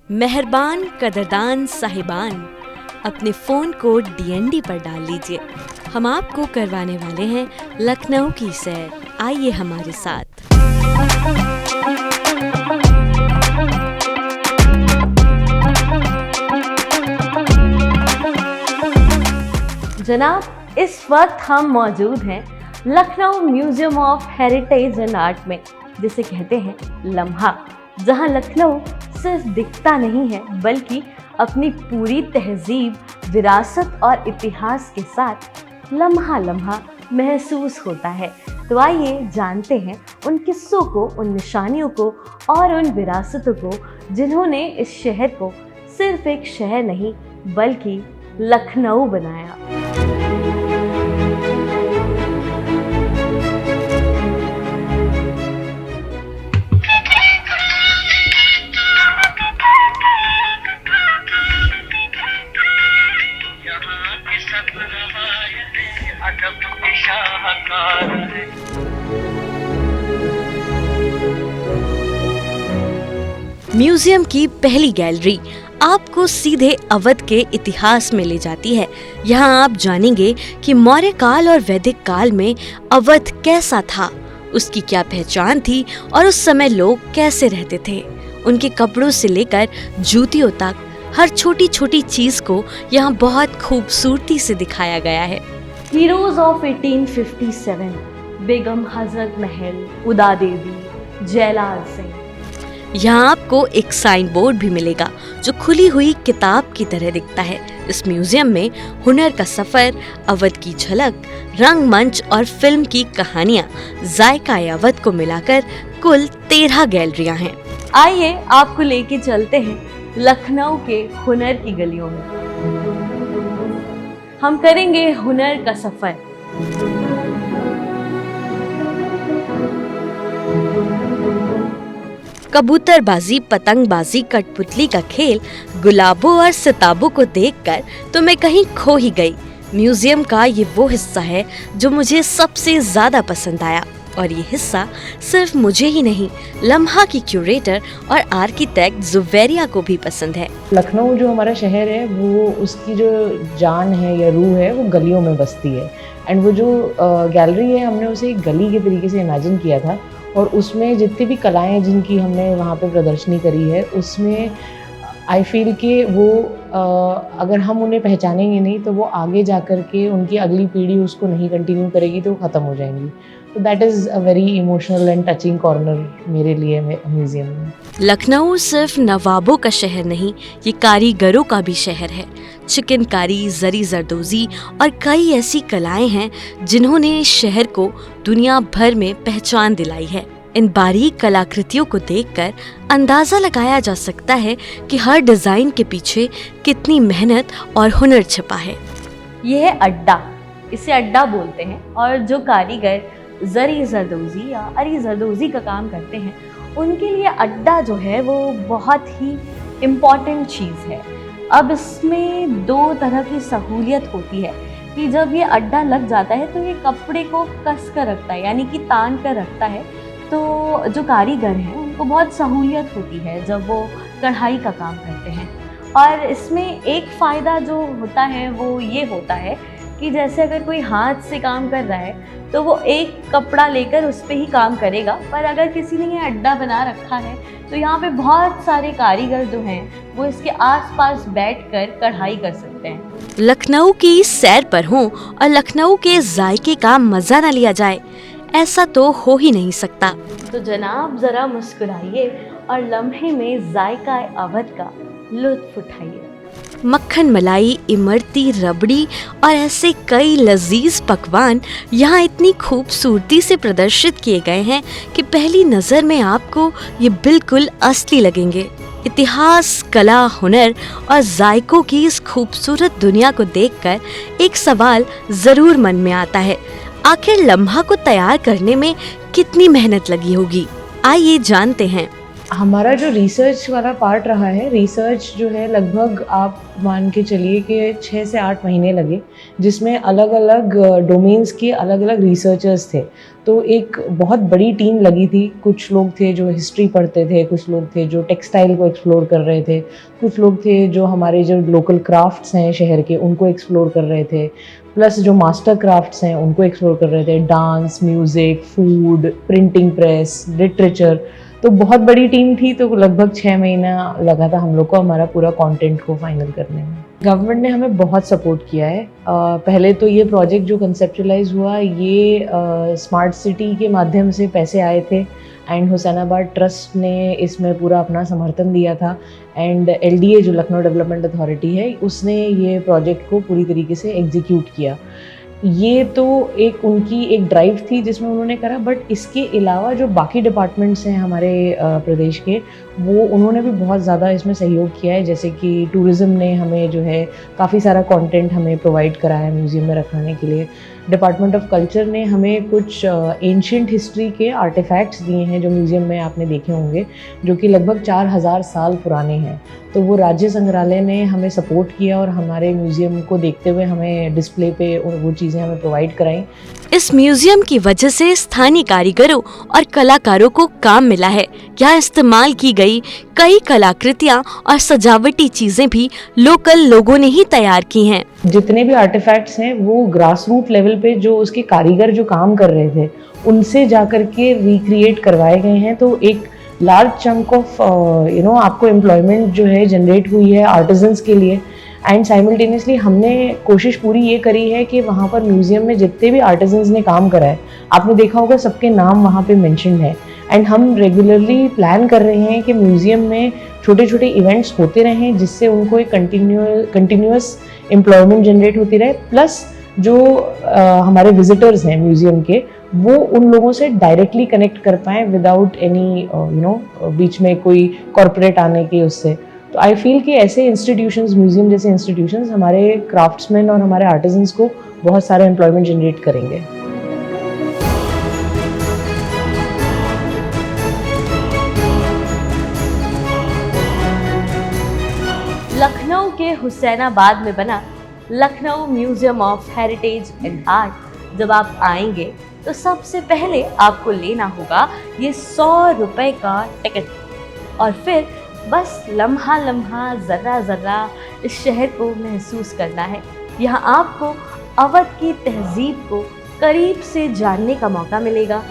मेहरबान कदरदान साहिबान, अपने फ़ोन को डीएनडी पर डाल लीजिए। हम आपको करवाने वाले हैं लखनऊ की सैर। आइए हमारे साथ। जनाब, इस वक्त हम मौजूद हैं Lucknow museum of heritage and art में, जिसे कहते हैं लम्हा, जहां लखनऊ सिर्फ दिखता नहीं है बल्कि अपनी पूरी तहजीब, विरासत और इतिहास के साथ लम्हा लम्हा महसूस होता है। तो आइए जानते हैं उन किस्सों को, उन निशानियों को और उन विरासतों को जिन्होंने इस शहर को सिर्फ एक शहर नहीं बल्कि लखनऊ बनाया। म्यूजियम की पहली गैलरी आपको सीधे अवध के इतिहास में ले जाती है। यहाँ आप जानेंगे कि मौर्य काल और वैदिक काल में अवध कैसा था, उसकी क्या पहचान थी और उस समय लोग कैसे रहते थे। उनके कपड़ों से लेकर जूतियों तक हर छोटी छोटी चीज को यहाँ बहुत खूबसूरती से दिखाया गया है। हीरोज ऑफ 1857, बेगम हजरत महल, उदा देवी, जयलाल सिंह। यहाँ आपको एक साइन बोर्ड भी मिलेगा जो खुली हुई किताब की तरह दिखता है। इस म्यूजियम में हुनर का सफर, अवध की झलक, रंगमंच और फिल्म की कहानियाँ, जायका अवध को मिलाकर कुल 13 गैलरियाँ हैं। आइए आपको लेके चलते हैं लखनऊ के हुनर की गलियों में। हम करेंगे हुनर का सफर। कबूतरबाजी, पतंगबाजी, कठपुतली का खेल, गुलाबों और सिताबों को देखकर तो मैं कहीं खो ही गई। म्यूजियम का ये वो हिस्सा है जो मुझे सबसे ज्यादा पसंद आया, और ये हिस्सा सिर्फ मुझे ही नहीं, लम्हा की क्यूरेटर और आर्किटेक्ट जुवेरिया को भी पसंद है। लखनऊ जो हमारा शहर है, वो उसकी जो जान है या रूह है, वो गलियों में बसती है। एंड वो जो गैलरी है, हमने उसे एक गली के तरीके से इमेजिन किया था, और उसमें जितनी भी कलाएं जिनकी हमने वहाँ पे प्रदर्शनी करी है, उसमें आई फील कि वो अगर हम उन्हें पहचानेंगे नहीं तो वो आगे जा कर के उनकी अगली पीढ़ी उसको नहीं कंटिन्यू करेगी तो वो ख़त्म हो जाएंगी। तो that is a very emotional and touching corner मेरे लिए म्यूज़ियम में। लखनऊ सिर्फ नवाबों का शहर नहीं, ये कारीगरों का भी शहर है। चिकनकारी, जरी जरदोजी और कई ऐसी कलाएं हैं जिन्होंने इस शहर को दुनिया भर में पहचान दिलाई है। इन बारीक कलाकृतियों को देखकर अंदाजा लगाया जा सकता है कि हर डिजाइन के पीछे कितनी मेहनत और हुनर छिपा है। यह है अड्डा, इसे अड्डा बोलते हैं, और जो कारीगर जरी जरदोजी या अरी जरदोजी का काम करते हैं, उनके लिए अड्डा जो है वो बहुत ही इम्पॉर्टेंट चीज़ है। अब इसमें 2 तरह की सहूलियत होती है कि जब ये अड्डा लग जाता है तो ये कपड़े को कस कर रखता है, यानी कि तान कर रखता है। तो जो कारीगर हैं उनको बहुत सहूलियत होती है जब वो कढ़ाई का काम करते हैं। और इसमें एक फ़ायदा जो होता है वो ये होता है कि जैसे अगर कोई हाथ से काम कर रहा है तो वो एक कपड़ा लेकर उस पर ही काम करेगा, पर अगर किसी ने ये अड्डा बना रखा है तो यहाँ पे बहुत सारे कारीगर जो हैं वो इसके आसपास बैठकर कढ़ाई कर सकते हैं। लखनऊ की सैर पर हों और लखनऊ के जायके का मज़ा ना लिया जाए, ऐसा तो हो ही नहीं सकता। तो जनाब, ज़रा मुस्कुराइए और लम्हे में जायका अवध का लुत्फ उठाइए। मक्खन मलाई, इमरती, रबड़ी और ऐसे कई लजीज पकवान यहाँ इतनी खूबसूरती से प्रदर्शित किए गए हैं कि पहली नज़र में आपको ये बिल्कुल असली लगेंगे। इतिहास, कला, हुनर और जायकों की इस खूबसूरत दुनिया को देखकर एक सवाल ज़रूर मन में आता है, आखिर लम्हा को तैयार करने में कितनी मेहनत लगी होगी। आइए जानते हैं। हमारा जो रिसर्च वाला पार्ट रहा है, रिसर्च जो है लगभग आप मान के चलिए कि 6 से 8 महीने लगे, जिसमें अलग-अलग डोमेन्स के अलग-अलग रिसर्चर्स थे। तो एक बहुत बड़ी टीम लगी थी, कुछ लोग थे जो हिस्ट्री पढ़ते थे, कुछ लोग थे जो टेक्सटाइल को एक्सप्लोर कर रहे थे, कुछ लोग थे जो हमारे जो लोकल क्राफ्ट्स हैं शहर के, उनको एक्सप्लोर कर रहे थे, प्लस जो मास्टर क्राफ्ट्स हैं, उनको एक्सप्लोर कर रहे थे, dance, music, food, printing press, literature. तो बहुत बड़ी टीम थी, तो लगभग 6 महीना लगा था हम लोग को हमारा पूरा कंटेंट को फाइनल करने में। गवर्नमेंट ने हमें बहुत सपोर्ट किया है। पहले तो ये प्रोजेक्ट जो कंसेप्चुलाइज़ हुआ, ये स्मार्ट सिटी के माध्यम से पैसे आए थे एंड हुसैनाबाद ट्रस्ट ने इसमें पूरा अपना समर्थन दिया था एंड एलडीए जो लखनऊ डेवलपमेंट अथॉरिटी है, उसने ये प्रोजेक्ट को पूरी तरीके से एग्जीक्यूट किया। ये तो एक उनकी एक ड्राइव थी जिसमें उन्होंने करा, बट इसके अलावा जो बाकी डिपार्टमेंट्स हैं हमारे प्रदेश के, वो उन्होंने भी बहुत ज़्यादा इसमें सहयोग किया है। जैसे कि टूरिज़्म ने हमें जो है काफ़ी सारा कंटेंट हमें प्रोवाइड करा है म्यूज़ियम में रखने के लिए। डिपार्टमेंट ऑफ कल्चर ने हमें कुछ एंशिएंट हिस्ट्री के आर्टिफैक्ट्स दिए हैं जो म्यूज़ियम में आपने देखे होंगे, जो कि लगभग 4000 साल पुराने हैं। तो वो राज्य संग्रहालय ने हमें सपोर्ट किया और हमारे म्यूज़ियम को देखते हुए हमें डिस्प्ले पे वो चीज़ें हमें प्रोवाइड कराई। इस म्यूजियम की वजह से स्थानीय कारीगरों और कलाकारों को काम मिला है। यहाँ इस्तेमाल की गई कई कलाकृतियाँ और सजावटी चीजें भी लोकल लोगों ने ही तैयार की हैं। जितने भी आर्टिफैक्ट्स हैं वो ग्रास रूट लेवल पे जो उसके कारीगर जो काम कर रहे थे, उनसे जाकर के रिक्रिएट करवाए गए हैं। तो एक लार्ज चंक ऑफ आपको एम्प्लॉयमेंट जो है जनरेट हुई है आर्टिजन्स के लिए। एंड साइमल्टेनियसली हमने कोशिश पूरी ये करी है कि वहाँ पर म्यूज़ियम में जितने भी आर्टिजन्स ने काम करा है, आपने देखा होगा सबके नाम वहाँ पे मेंशन है। एंड हम रेगुलरली प्लान कर रहे हैं कि म्यूज़ियम में छोटे छोटे इवेंट्स होते रहें, जिससे उनको एक कंटिन्यूअस एम्प्लॉयमेंट जनरेट होती रहे। प्लस जो हमारे विजिटर्स हैं म्यूज़ियम के, वो उन लोगों से डायरेक्टली कनेक्ट कर पाएँ विदाउट एनी बीच में कोई कॉरपोरेट आने के उससे। तो आई फील कि ऐसे इंस्टीट्यूशंस, म्यूज़ियम जैसे इंस्टीट्यूशंस हमारे क्राफ्ट्समैन और हमारे आर्टिजन्स को बहुत सारा एम्प्लॉयमेंट जनरेट करेंगे। लखनऊ के हुसैनाबाद में बना Lucknow museum of heritage and art जब आप आएंगे तो सबसे पहले आपको लेना होगा ये 100 रुपए का टिकट और फिर बस लम्हा लम्हा ज़र्रा ज़र्रा इस शहर को महसूस करना है। यहाँ आपको अवध की तहजीब को करीब से जानने का मौका मिलेगा।